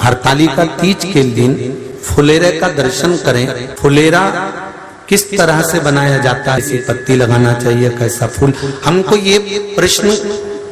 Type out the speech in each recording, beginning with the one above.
हरतालिका तीज के दिन फुलेरे का दर्शन करें। फुलेरा किस तरह से बनाया जाता है, इसी पत्ती लगाना चाहिए, कैसा फूल, हमको ये प्रश्न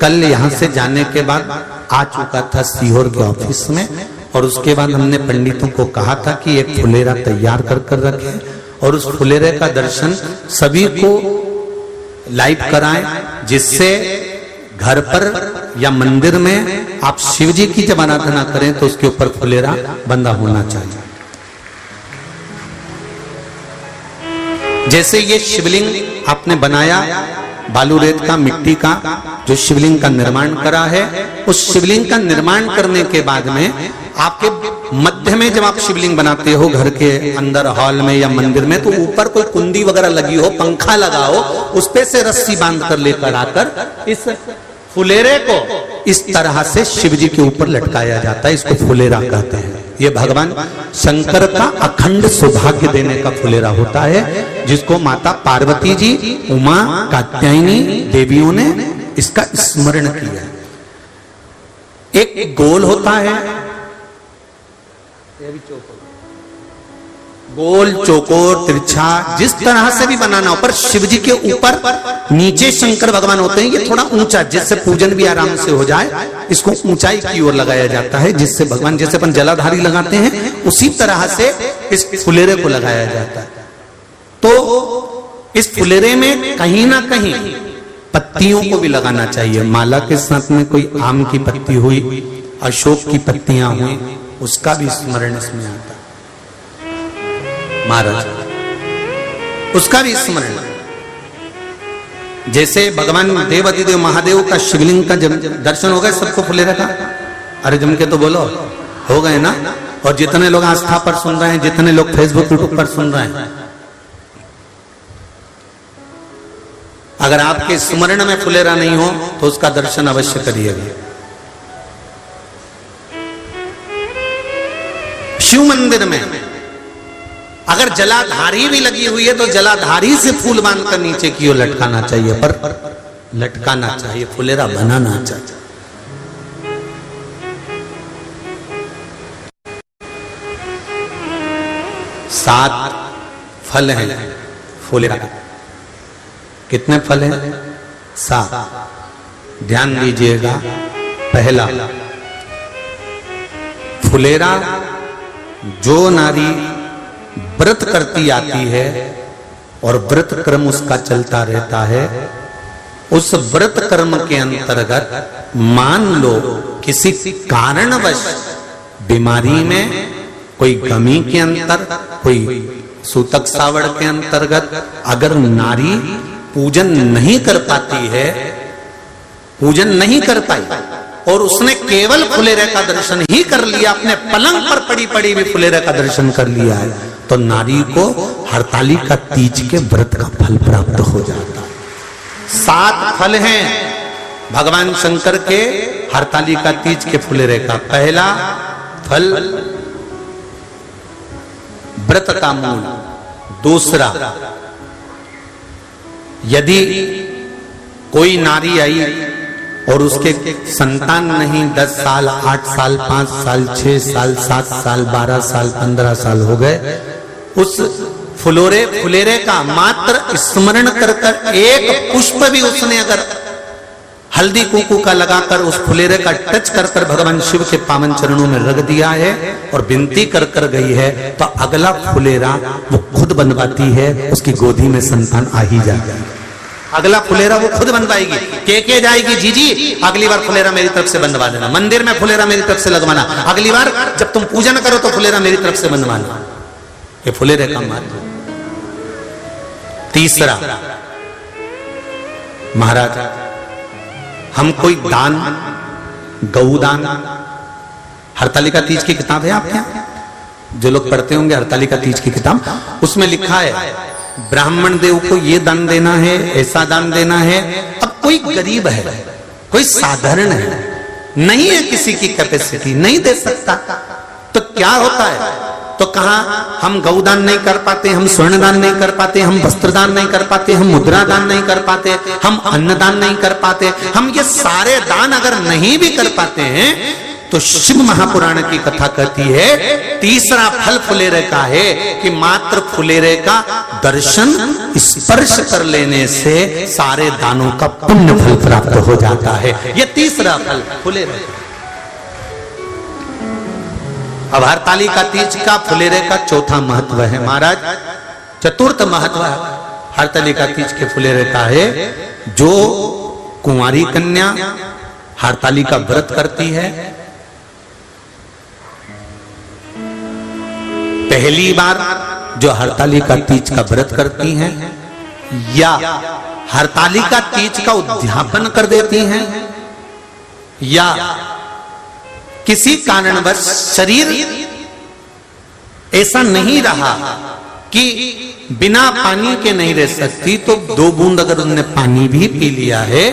कल यहाँ से जाने के बाद आ चुका था सीहोर के ऑफिस में। और उसके बाद हमने पंडितों को कहा था कि एक फुलेरा तैयार कर कर रखें और उस फुलेरे का दर्शन सभी को लाइव कराएं, जिससे घर पर या मंदिर में आप शिव जी की जब आराधना करें तो उसके ऊपर फुलेरा बंधा होना चाहिए। जैसे ये शिवलिंग आपने बनाया बालू रेत का, मिट्टी का, जो शिवलिंग का निर्माण करा है, उस शिवलिंग का निर्माण करने के बाद में आपके मध्य में जब आप शिवलिंग बनाते हो घर के अंदर हॉल में या मंदिर में, तो ऊपर कोई कुंडी वगैरह लगी हो, पंखा लगा हो, उस पे से रस्सी बांध कर लेकर आकर इस फुलेरे को इस तरह से शिव जी के ऊपर लटकाया जाता है। इसको फुलेरा कहते हैं। ये भगवान शंकर का अखंड सौभाग्य देने का फुलेरा होता है, जिसको माता पार्वती जी, उमा, कात्यायनी देवियों ने इसका स्मरण किया। एक गोल होता है, गोल, चौकोर, तिरछा, जिस तरह से भी बनाना हो, पर शिव जी के ऊपर नीचे शंकर भगवान होते हैं। ये थोड़ा ऊंचा, जिससे पूजन भी आराम से हो जाए, इसको ऊंचाई की ओर लगाया जाता है, जिससे भगवान, जैसे अपन जलाधारी लगाते हैं, उसी तरह से इस फुलेरे को लगाया जाता है। तो इस फुलेरे में कहीं ना कहीं पत्तियों को भी लगाना चाहिए। माला के साथ में कोई आम की पत्ती हुई, अशोक की पत्तियां हुई, उसका भी स्मरण इसमें आता है महाराज, उसका भी स्मरण। जैसे भगवान देवाधिदेव महादेव का शिवलिंग का जब दर्शन हो गए सबको फुलेरा का, अरे जम के तो बोलो, हो गए ना। और जितने लोग आस्था पर सुन रहे हैं, जितने लोग फेसबुक यूट्यूब पर सुन रहे हैं, अगर आपके स्मरण में फुलेरा नहीं हो तो उसका दर्शन अवश्य करिएगा। शिव मंदिर में अगर जलाधारी भी लगी हुई है तो जलाधारी से फूल बांधकर नीचे की ओर लटकाना चाहिए, पर लटकाना चाहिए, फुलेरा बनाना चाहिए। सात फल हैं फुलेरा। कितने फल हैं? सात। ध्यान दीजिएगा। पहला, फुलेरा जो नारी व्रत करती आती है और व्रत कर्म उसका चलता रहता है, उस व्रत कर्म के अंतर्गत मान लो किसी कारणवश बीमारी में, कोई गमी के अंतर, कोई सूतक सावड़ के अंतर्गत अगर नारी पूजन नहीं कर पाती है, पूजन नहीं कर पाई और उसने केवल फुलेरे का दर्शन ही कर लिया, अपने पलंग पर पड़ी पड़ी भी फुलेरे का दर्शन कर लिया है, तो नारी को हरतालिका तीज के व्रत का फल प्राप्त हो जाता है। सात फल हैं भगवान शंकर के हरतालिका तीज के फुलेरे का। पहला फल व्रत का मूल। दूसरा, यदि कोई नारी आई और उसके संतान नहीं, 10 साल, 8 साल, 5 साल, 6 साल, 7 साल, 12 साल, 15 साल हो गए, उस फुलेरे का मात्र स्मरण कर कर एक पुष्प भी उसने अगर हल्दी कुंकू का लगाकर उस फुलेरे का टच कर कर भगवान शिव के पावन चरणों में रख दिया है और विनती कर कर गई है, तो अगला फुलेरा वो खुद बनवाती है, उसकी गोदी में संतान आ ही जाएगा। अगला फुलेरा वो खुद बनवाएगी, के जाएगी, जी अगली बार फुलेरा मेरी तरफ से बनवा देना, मंदिर में फुलेरा मेरी तरफ से लगवाना, अगली बार जब तुम पूजन करो तो फुलेरा मेरी तरफ से बनवाना। ये फुलेरे का मार्ग। तीसरा, महाराज हम कोई दान, गौदान, हरतालिका तीज की किताब है आपके यहाँ, जो लोग पढ़ते होंगे हरतालिका तीज की किताब, उसमें लिखा है ब्राह्मण देव को ये दान देना है, ऐसा दान देना है। अब कोई गरीब है, कोई साधारण है, नहीं है किसी की कैपेसिटी, नहीं दे सकता, तो क्या होता है? तो कहा हम गौदान नहीं कर पाते, हम स्वर्ण दान नहीं कर पाते, हम वस्त्र दान नहीं कर पाते, हम मुद्रा दान नहीं कर पाते, हम अन्नदान नहीं कर पाते। हम ये सारे दान अगर नहीं भी कर पाते हैं तो शिव महापुराण की कथा कहती है तीसरा फल फुलेरे का है कि मात्र फुलेरे का दर्शन स्पर्श कर लेने से सारे दानों का पुण्य फल प्राप्त हो जाता है। यह तीसरा फल फुलेरे। अब हरतालिका तीज का फुलेरे का चौथा महत्व है महाराज। चतुर्थ महत्व हरतालिका तीज के फुलेरे का है, जो कुंवारी कन्या हरतालिका व्रत करती है, पहली बार जो हरतालिका तीज का व्रत करती हैं या हरतालिका तीज का उद्यापन कर देती हैं या किसी कारणवश शरीर ऐसा नहीं रहा कि बिना पानी के नहीं रह सकती, तो 2 बूंद अगर उन्होंने पानी भी पी लिया है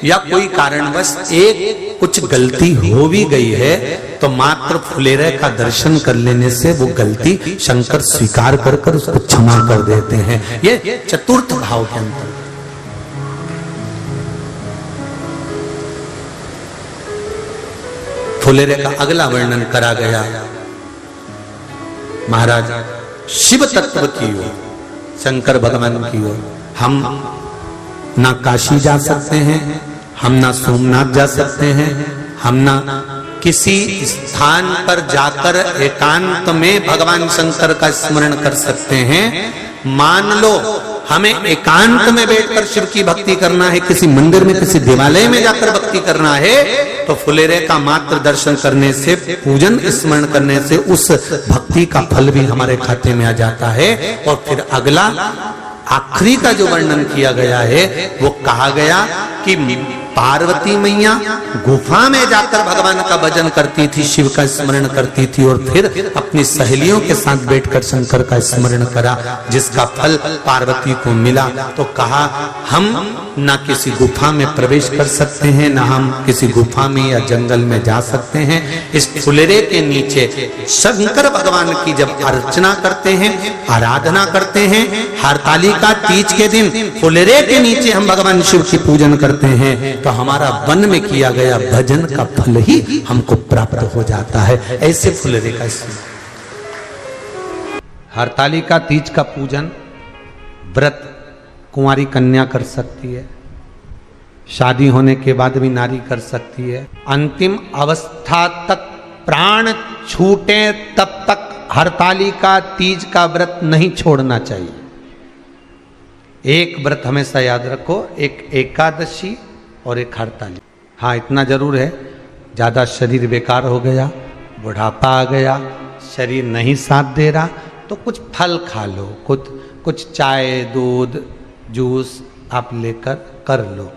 या कोई कारणवश एक कुछ गलती हो भी गई है, तो मात्र फुलेरे का दर्शन कर लेने से वो गलती शंकर स्वीकार कर कर उसको क्षमा कर देते हैं। ये चतुर्थ भाव के अंतर। फुलेरे का अगला वर्णन करा गया महाराज शिव तत्व की ओर, शंकर भगवान की ओर। हम ना काशी जा सकते हैं, हम ना सोमनाथ जा सकते हैं, हम ना किसी स्थान पर जाकर एकांत में भगवान शंकर का स्मरण कर सकते हैं। मान लो हमें एकांत में बैठकर शिव की भक्ति करना है, किसी मंदिर में किसी देवालय में जाकर भक्ति करना है, तो फुलेरे का मात्र दर्शन करने से, पूजन स्मरण करने से उस भक्ति का फल भी हमारे खाते में आ जाता है। और फिर अगला आखिरी का जो वर्णन किया गया है वो कहा गया कि पार्वती मैया गुफा में जाकर भगवान का भजन करती थी, शिव का स्मरण करती थी और फिर अपनी सहेलियों के साथ बैठकर शंकर का स्मरण करा, जिसका फल पार्वती को मिला। तो कहा हम ना किसी गुफा में प्रवेश कर सकते हैं, ना हम किसी गुफा में या जंगल में जा सकते हैं। इस फुलेरे के नीचे शंकर भगवान की जब अर्चना करते हैं, आराधना करते हैं, हरतालिका तीज के दिन फुलेरे के नीचे हम भगवान शिव की पूजन करते हैं, तो हमारा वन में किया गया भजन का फल ही हमको प्राप्त हो जाता है। ऐसे फुलेरे का हरतालिका तीज का पूजन व्रत कुंवारी कन्या कर सकती है, शादी होने के बाद भी नारी कर सकती है। अंतिम अवस्था तक प्राण छूटे तब तक हरतालिका तीज का व्रत नहीं छोड़ना चाहिए। एक व्रत हमेशा याद रखो, एक एकादशी और एक हरतालिका। हाँ इतना जरूर है, ज़्यादा शरीर बेकार हो गया, बुढ़ापा आ गया, शरीर नहीं साथ दे रहा, तो कुछ फल खा लो, कुछ चाय दूध जूस आप लेकर कर लो।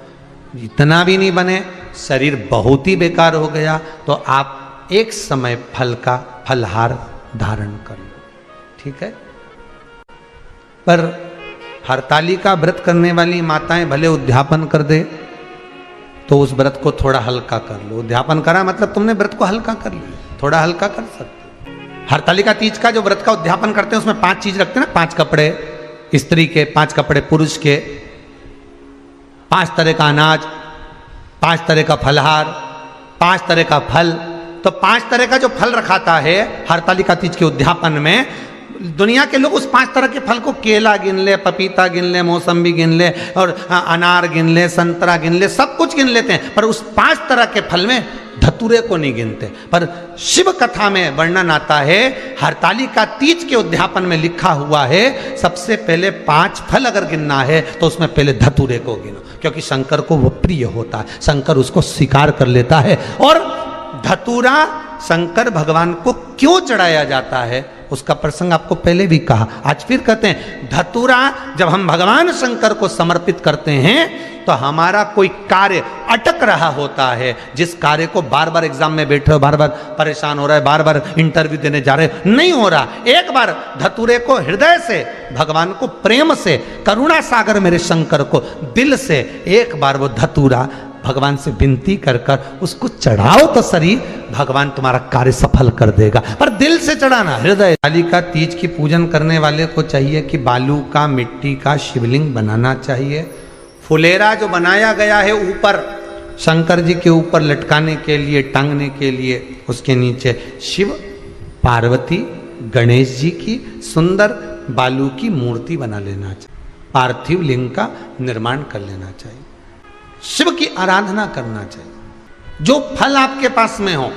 इतना भी नहीं बने, शरीर बहुत ही बेकार हो गया, तो आप एक समय फल का फलहार धारण कर लो, ठीक है। पर हरतालिका व्रत करने वाली माताएं भले उद्यापन कर दे, तो उस व्रत को थोड़ा हल्का कर लो। उद्यापन करा मतलब तुमने व्रत को हल्का कर लिया, थोड़ा हल्का कर सकते। हरतालिका तीज का जो व्रत का उद्यापन करते हैं उसमें 5 चीज रखते हैं ना, 5 कपड़े स्त्री के, 5 कपड़े पुरुष के, 5 तरह का अनाज, 5 तरह का फलहार, 5 तरह का फल। तो 5 तरह का जो फल रखाता है हरतालिका तीज के उद्यापन में, दुनिया के लोग उस 5 तरह के फल को केला गिन ले, पपीता गिन ले, मौसम्बी गिन ले और अनार गिन ले, संतरा गिन ले, सब कुछ गिन लेते हैं, पर उस 5 तरह के फल में धतूरे को नहीं गिनते। पर शिव कथा में वर्णन आता है, हरतालिका तीज के उद्यापन में लिखा हुआ है सबसे पहले 5 फल अगर गिनना है तो उसमें पहले धतूरे को गिनो, क्योंकि शंकर को वो प्रिय होता है, शंकर उसको स्वीकार कर लेता है। और धतूरा शंकर भगवान को क्यों चढ़ाया जाता है उसका प्रसंग आपको पहले भी कहा, आज फिर कहते हैं। धतूरा जब हम भगवान शंकर को समर्पित करते हैं तो हमारा कोई कार्य अटक रहा होता है, जिस कार्य को बार बार एग्जाम में बैठे हो, बार बार परेशान हो रहा है, बार बार इंटरव्यू देने जा रहे हो, नहीं हो रहा, एक बार धतूरे को हृदय से, भगवान को प्रेम से, करुणा सागर मेरे शंकर को दिल से एक बार वो धतूरा भगवान से विनती कर कर उसको चढ़ाओ तो सही, भगवान तुम्हारा कार्य सफल कर देगा। पर दिल से चढ़ाना, हृदय। हरतालिका तीज की पूजन करने वाले को चाहिए कि बालू का, मिट्टी का शिवलिंग बनाना चाहिए। फुलेरा जो बनाया गया है ऊपर शंकर जी के ऊपर लटकाने के लिए, टांगने के लिए उसके नीचे शिव, पार्वती, गणेश जी की सुंदर बालू की मूर्ति बना लेना चाहिए, पार्थिव लिंग का निर्माण कर लेना चाहिए, शिव की आराधना करना चाहिए। जो फल आपके पास में हो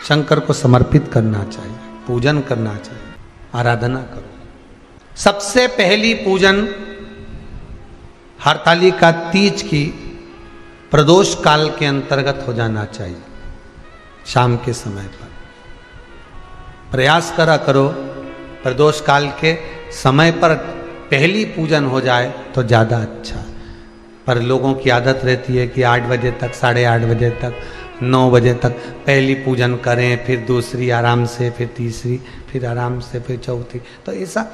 शंकर को समर्पित करना चाहिए, पूजन करना चाहिए, आराधना करो। सबसे पहली पूजन हरतालिका तीज की प्रदोष काल के अंतर्गत हो जाना चाहिए, शाम के समय पर। प्रयास करा करो प्रदोष काल के समय पर पहली पूजन हो जाए तो ज़्यादा अच्छा। पर लोगों की आदत रहती है कि 8 बजे तक, 8:30 बजे तक, 9 बजे तक पहली पूजन करें, फिर दूसरी आराम से, फिर तीसरी, फिर आराम से, फिर चौथी। तो ऐसा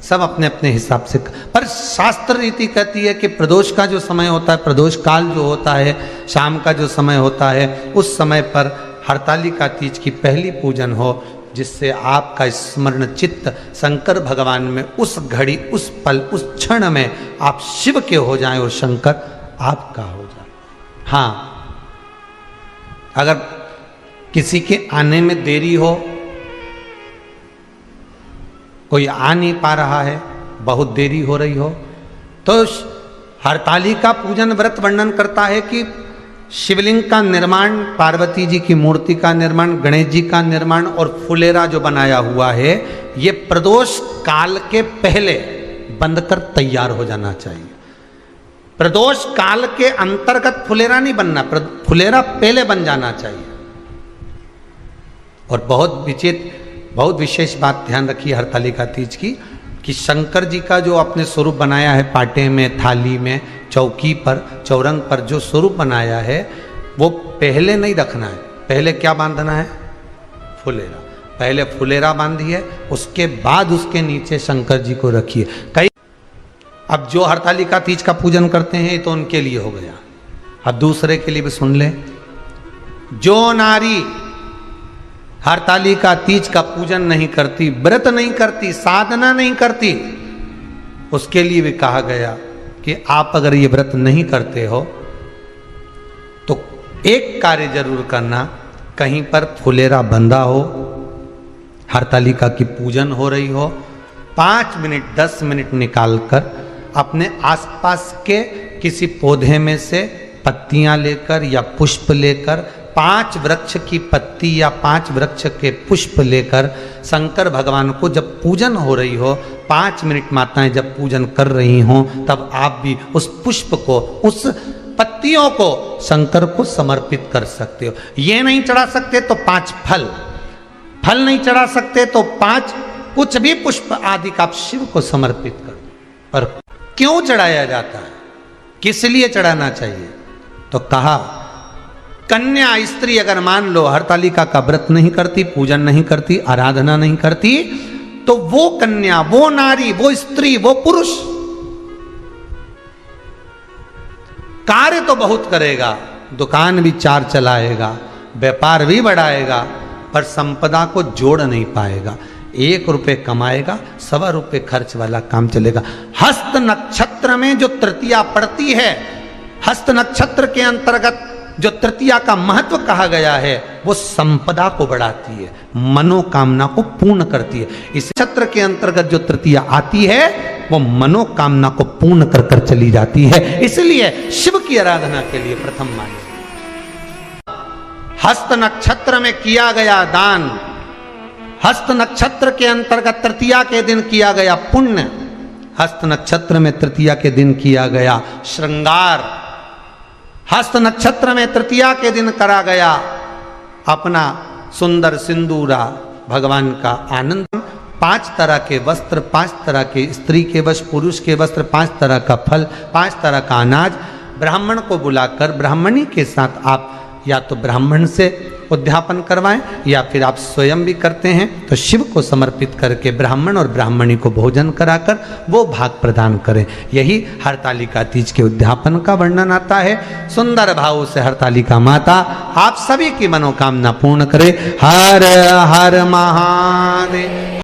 सब अपने अपने हिसाब से। पर शास्त्र रीति कहती है कि प्रदोष का जो समय होता है, प्रदोष काल जो होता है, शाम का जो समय होता है, उस समय पर हरतालिका तीज की पहली पूजन हो, जिससे आपका स्मरण चित्त शंकर भगवान में उस घड़ी, उस पल, उस क्षण में आप शिव के हो जाएं और शंकर आपका हो जाए। हाँ, अगर किसी के आने में देरी हो, कोई आ नहीं पा रहा है, बहुत देरी हो रही हो, तो हरतालिका पूजन व्रत वर्णन करता है कि शिवलिंग का निर्माण, पार्वती जी की मूर्ति का निर्माण, गणेश जी का निर्माण और फुलेरा जो बनाया हुआ है, ये प्रदोष काल के पहले बंद कर तैयार हो जाना चाहिए। प्रदोष काल के अंतर्गत फुलेरा नहीं बनना, फुलेरा पहले बन जाना चाहिए। और बहुत विशेष बात ध्यान रखिए हरतालिका तीज की, कि शंकर जी का जो अपने स्वरूप बनाया है, पाटे में, थाली में, चौकी पर, चौरंग पर जो स्वरूप बनाया है, वो पहले नहीं रखना है। पहले क्या बांधना है? फुलेरा। पहले फुलेरा बांधिए, उसके बाद उसके नीचे शंकर जी को रखिए। कई अब जो हरतालिका तीज का पूजन करते हैं तो उनके लिए हो गया, अब दूसरे के लिए भी सुन ले। जो नारी हरतालिका तीज का पूजन नहीं करती, व्रत नहीं करती, साधना नहीं करती, उसके लिए भी कहा गया कि आप अगर ये व्रत नहीं करते हो तो एक कार्य जरूर करना, कहीं पर फुलेरा बंधा हो, हरतालिका की पूजन हो रही हो, 5 मिनट 10 मिनट निकालकर अपने आसपास के किसी पौधे में से पत्तियां लेकर या पुष्प लेकर, 5 वृक्ष की पत्ती या 5 वृक्ष के पुष्प लेकर शंकर भगवान को जब पूजन हो रही हो, 5 मिनट माताएं जब पूजन कर रही हों, तब आप भी उस पुष्प को, उस पत्तियों को शंकर को समर्पित कर सकते हो। ये नहीं चढ़ा सकते तो 5 फल नहीं चढ़ा सकते तो 5 कुछ भी पुष्प आदि का आप शिव को समर्पित करो। पर क्यों चढ़ाया जाता है, किस लिए चढ़ाना चाहिए? तो कहा कन्या स्त्री अगर मान लो हरतालिका का व्रत नहीं करती, पूजन नहीं करती, आराधना नहीं करती, तो वो कन्या, वो नारी, वो स्त्री, वो पुरुष कार्य तो बहुत करेगा, दुकान भी 4 चलाएगा, व्यापार भी बढ़ाएगा, पर संपदा को जोड़ नहीं पाएगा। 1 रुपये कमाएगा, 1.25 रुपये खर्च वाला काम चलेगा। हस्त नक्षत्र में जो तृतीया पड़ती है, हस्त नक्षत्र के अंतर्गत जो तृतीया का महत्व कहा गया है, वो संपदा को बढ़ाती है, मनोकामना को पूर्ण करती है। इस नक्षत्र के अंतर्गत जो तृतीया आती है, वो मनोकामना को पूर्ण कर कर चली जाती है। इसलिए शिव की आराधना के लिए प्रथम मान्य। हस्त नक्षत्र में किया गया दान, हस्त नक्षत्र के अंतर्गत तृतीया के दिन किया गया पुण्य, हस्त नक्षत्र में तृतीया के दिन किया गया श्रृंगार, हस्त नक्षत्र में तृतीया के दिन करा गया अपना सुंदर सिंदूरा, भगवान का आनंद, 5 तरह के वस्त्र, 5 तरह के स्त्री के वस्त्र, पुरुष के वस्त्र, 5 तरह का फल, 5 तरह का अनाज, ब्राह्मण को बुलाकर ब्राह्मणी के साथ आप या तो ब्राह्मण से उद्यापन करवाएं या फिर आप स्वयं भी करते हैं तो शिव को समर्पित करके ब्राह्मण और ब्राह्मणी को भोजन कराकर वो भाग प्रदान करें। यही हरतालिका तीज के उद्यापन का वर्णन आता है। सुंदर भाव से हरतालिका माता आप सभी की मनोकामना पूर्ण करे। हर हर महादेव।